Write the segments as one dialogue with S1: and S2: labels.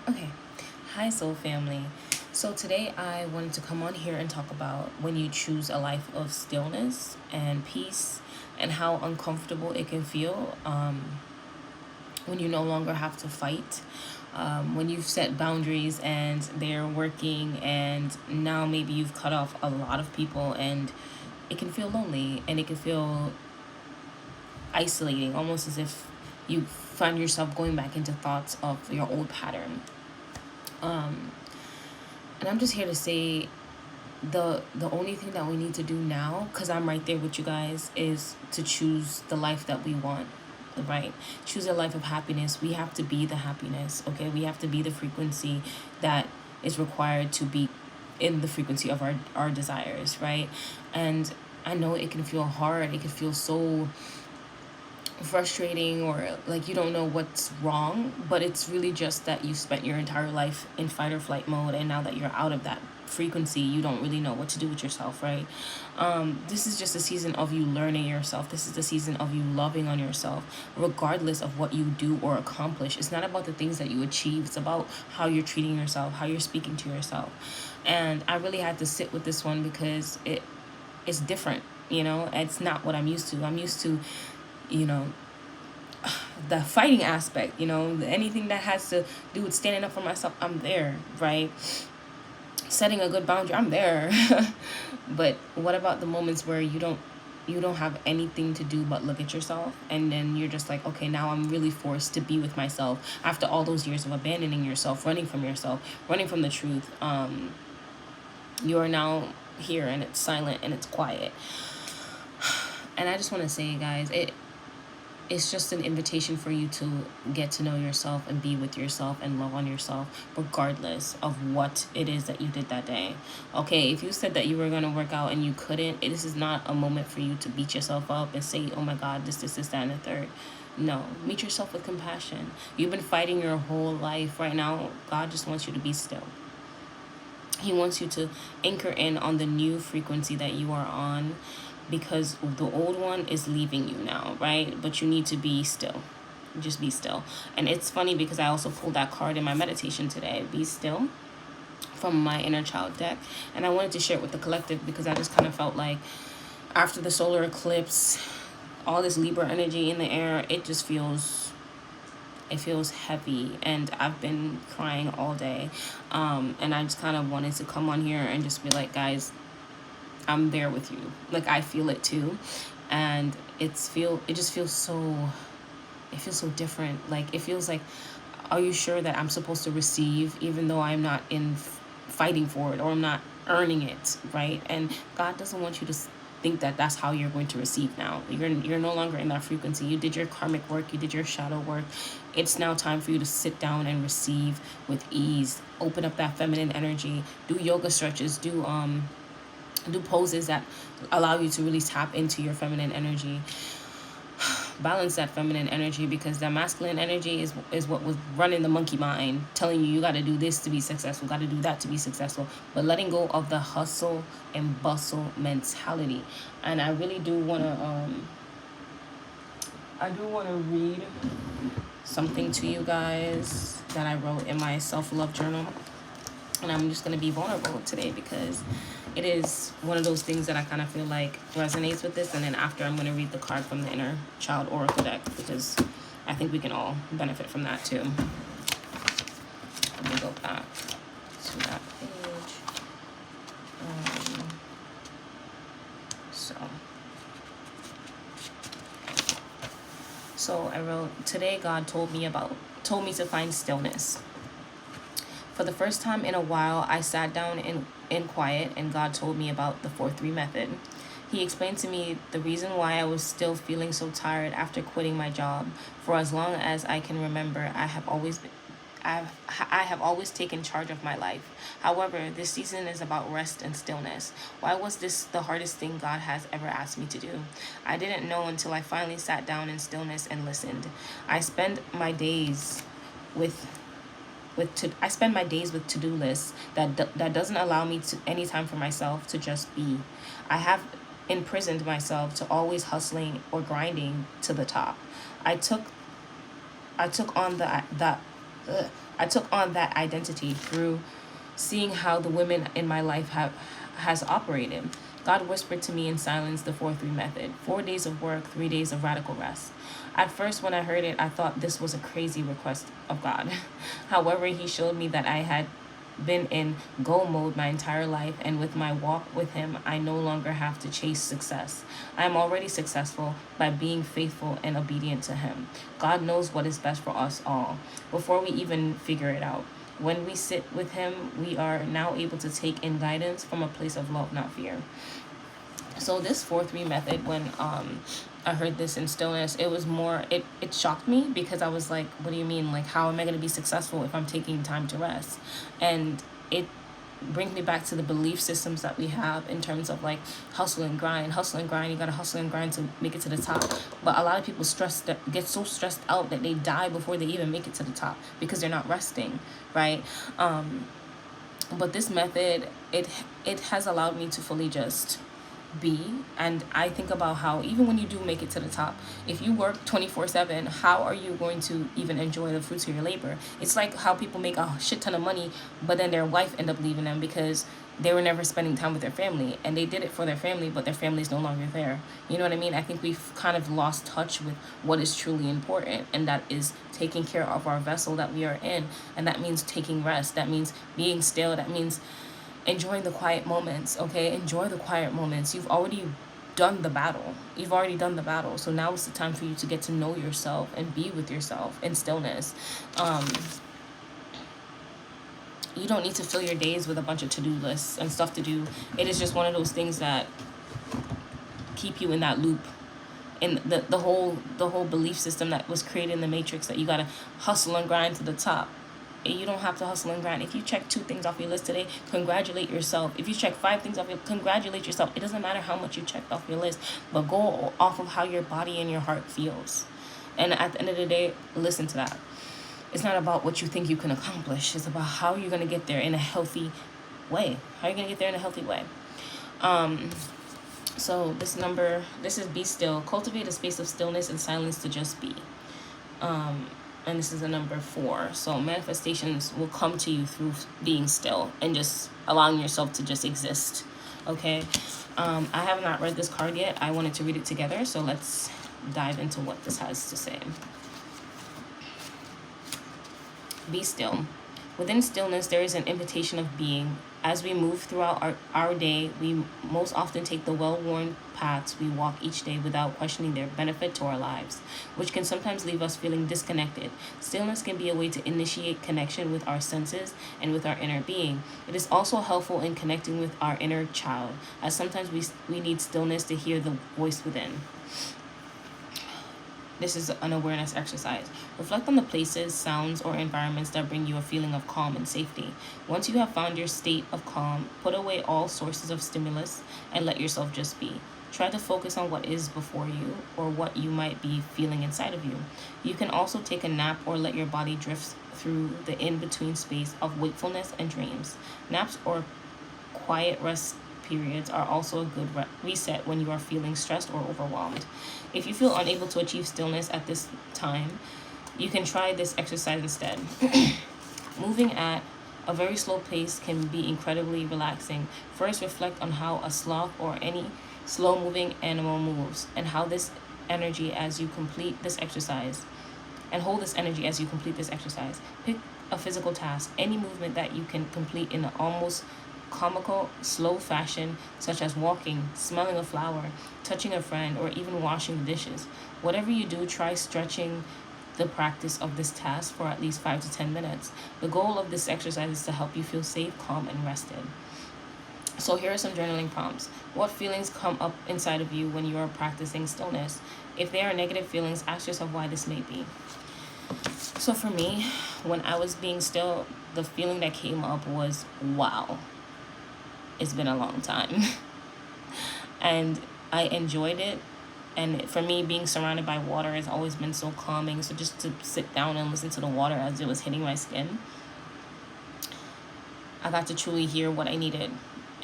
S1: Okay. Hi, soul family. So, today I wanted to come on here and talk about when you choose a life of stillness and peace and how uncomfortable it can feel when you no longer have to fight. When you've set boundaries and they're working, and now maybe you've cut off a lot of people, and it can feel lonely and it can feel isolating, almost as if you find yourself going back into thoughts of your old pattern. Um, and I'm just here to say the only thing that we need to do now, because I'm right there with you guys, is to choose the life that we want. Right? Choose a life of happiness. We have to be the happiness. Okay, we have to be the frequency that is required to be in the frequency of our desires, right? And I know it can feel hard, it can feel so frustrating, or like you don't know what's wrong, but it's really just that you spent your entire life in fight or flight mode, and now that you're out of that frequency, you don't really know what to do with yourself, right? This is just a season of you learning yourself. This is the season of you loving on yourself, regardless of what you do or accomplish. It's not about the things that you achieve, it's about how you're treating yourself, how you're speaking to yourself. And I really had to sit with this one because it's different. It's not what I'm used to. I'm used to, you know the fighting aspect. Anything that has to do with standing up for myself, I'm there, right? Setting a good boundary, I'm there. But what about the moments where you don't have anything to do but look at yourself, and then you're just like, okay, now I'm really forced to be with myself after all those years of abandoning yourself, running from yourself, running from the truth. You are now here, and it's silent and it's quiet. And I just want to say, guys, it's just an invitation for you to get to know yourself and be with yourself and love on yourself, regardless of what it is that you did that day. Okay, if you said that you were going to work out and you couldn't, this is not a moment for you to beat yourself up and say, oh my God, this, that, and the third. No, meet yourself with compassion. You've been fighting your whole life. Right now, God just wants you to be still. He wants you to anchor in on the new frequency that you are on, because the old one is leaving you now, right? But you need to be still. Just be still. And it's funny because I also pulled that card in my meditation today, be still, from my inner child deck. And I wanted to share it with the collective because I just kind of felt like after the solar eclipse, all this Libra energy in the air, it feels heavy, and I've been crying all day. And I just kind of wanted to come on here and just be like, guys, I'm there with you. Like, I feel it too. And it feels so different. Like, it feels like, are you sure that I'm supposed to receive even though I'm not in fighting for it, or I'm not earning it, right? And God doesn't want you to think that that's how you're going to receive now. You're no longer in that frequency. You did your karmic work, you did your shadow work. It's now time for you to sit down and receive with ease. Open up that feminine energy. Do yoga stretches, do poses that allow you to really tap into your feminine energy. Balance that feminine energy, because that masculine energy is what was running the monkey mind, telling you got to do this to be successful, got to do that to be successful, but letting go of the hustle and bustle mentality. And I really do want to read something to you guys that I wrote in my self-love journal. And I'm just going to be vulnerable today because it is one of those things that I kind of feel like resonates with this. And then after, I'm going to read the card from the Inner Child Oracle deck, because I think we can all benefit from that too. Let me go back to that page. Um, so I wrote, today God told me to find stillness. For the first time in a while, I sat down in quiet, and God told me about the 4-3 method. He explained to me the reason why I was still feeling so tired after quitting my job. For as long as I can remember, I have always taken charge of my life. However, this season is about rest and stillness. Why was this the hardest thing God has ever asked me to do? I didn't know until I finally sat down in stillness and listened. I spend my days with to-do lists that doesn't allow me to any time for myself to just be. I have imprisoned myself to always hustling or grinding to the top. I took on I took on that identity through seeing how the women in my life has operated. God whispered to me in silence the 4-3 method: 4 days of work, 3 days of radical rest. At first, when I heard it, I thought this was a crazy request of God. However, He showed me that I had been in go mode my entire life, and with my walk with Him, I no longer have to chase success. I am already successful by being faithful and obedient to Him. God knows what is best for us all before we even figure it out. When we sit with Him, we are now able to take in guidance from a place of love, not fear. So this 4-3 method, when I heard this in stillness, it was more, it shocked me, because I was like, what do you mean? Like, how am I going to be successful if I'm taking time to rest? And it brings me back to the belief systems that we have in terms of like hustle and grind. You gotta hustle and grind to make it to the top. But a lot of people get so stressed out that they die before they even make it to the top, because they're not resting, right? But this method, it has allowed me to fully just be. And I think about how even when you do make it to the top, if you work 24/7, how are you going to even enjoy the fruits of your labor? It's like how people make a shit ton of money, but then their wife end up leaving them because they were never spending time with their family, and they did it for their family, but their family's no longer there. You know what I mean? I think we've kind of lost touch with what is truly important, and that is taking care of our vessel that we are in. And that means taking rest, that means being still, that means enjoying the quiet moments. Okay, enjoy the quiet moments. You've already done the battle. So now it's the time for you to get to know yourself and be with yourself in stillness. You don't need to fill your days with a bunch of to-do lists and stuff to do. It is just one of those things that keep you in that loop, in the whole belief system that was created in the Matrix, that you gotta hustle and grind to the top. You don't have to hustle and grind. If you check 2 things off your list today, congratulate yourself. If you check 5 things off your, congratulate yourself. It doesn't matter how much you checked off your list, but go off of how your body and your heart feels. And at the end of the day, listen to that. It's not about what you think you can accomplish. It's about how you're going to get there in a healthy way. So this is be still. Cultivate a space of stillness and silence to just be. And this is the number 4. So manifestations will come to you through being still and just allowing yourself to just exist. Okay. I have not read this card yet. I wanted to read it together. So let's dive into what this has to say. Be still. Within stillness, there is an invitation of being. As we move throughout our day, we most often take the well-worn paths we walk each day without questioning their benefit to our lives, which can sometimes leave us feeling disconnected. Stillness can be a way to initiate connection with our senses and with our inner being. It is also helpful in connecting with our inner child, as sometimes we need stillness to hear the voice within. This is an awareness exercise. Reflect on the places, sounds, or environments that bring you a feeling of calm and safety. Once you have found your state of calm, put away all sources of stimulus and let yourself just be. Try to focus on what is before you or what you might be feeling inside of you. You can also take a nap or let your body drift through the in-between space of wakefulness and dreams. Naps or quiet rest periods are also a good reset when you are feeling stressed or overwhelmed. If you feel unable to achieve stillness at this time, you can try this exercise instead. Moving at a very slow pace can be incredibly relaxing. First, reflect on how a sloth or any slow-moving animal moves, and how this energy as you complete this exercise, and hold this energy as you complete this exercise. Pick a physical task, any movement that you can complete in an almost comical, slow fashion, such as walking, smelling a flower, touching a friend, or even washing the dishes. Whatever you do, try stretching the practice of this task for at least 5 to 10 minutes. The goal of this exercise is to help you feel safe, calm, and rested. So here are some journaling prompts. What feelings come up inside of you when you are practicing stillness? If they are negative feelings, ask yourself why this may be. So for me, when I was being still, the feeling that came up was, wow, it's been a long time. And I enjoyed it. And for me, being surrounded by water has always been so calming. So just to sit down and listen to the water as it was hitting my skin, I got to truly hear what I needed.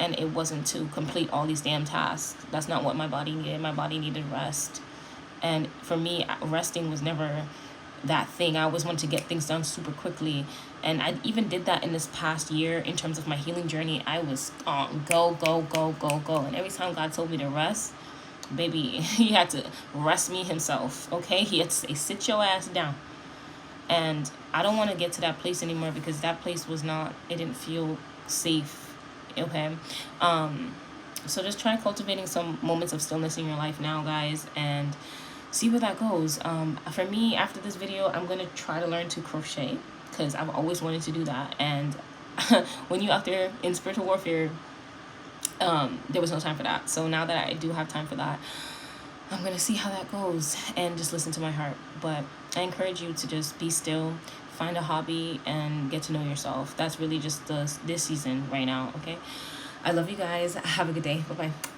S1: And it wasn't to complete all these damn tasks. That's not what my body needed. My body needed rest. And for me, resting was never that thing. I always wanted to get things done super quickly. And I even did that in this past year in terms of my healing journey. I was on go, go, go, go, go. And every time God told me to rest, baby, he had to rest me himself. Okay? He had to say, sit your ass down. And I don't want to get to that place anymore, because that place was not, it didn't feel safe. Okay? So just try cultivating some moments of stillness in your life now, guys, and see where that goes. For me, after this video, I'm going to try to learn to crochet, because I've always wanted to do that. And when you're out there in spiritual warfare, there was no time for that. So now that I do have time for that, I'm going to see how that goes and just listen to my heart. But I encourage you to just be still, find a hobby, and get to know yourself. That's really just this season right now, okay? I love you guys. Have a good day. Bye-bye.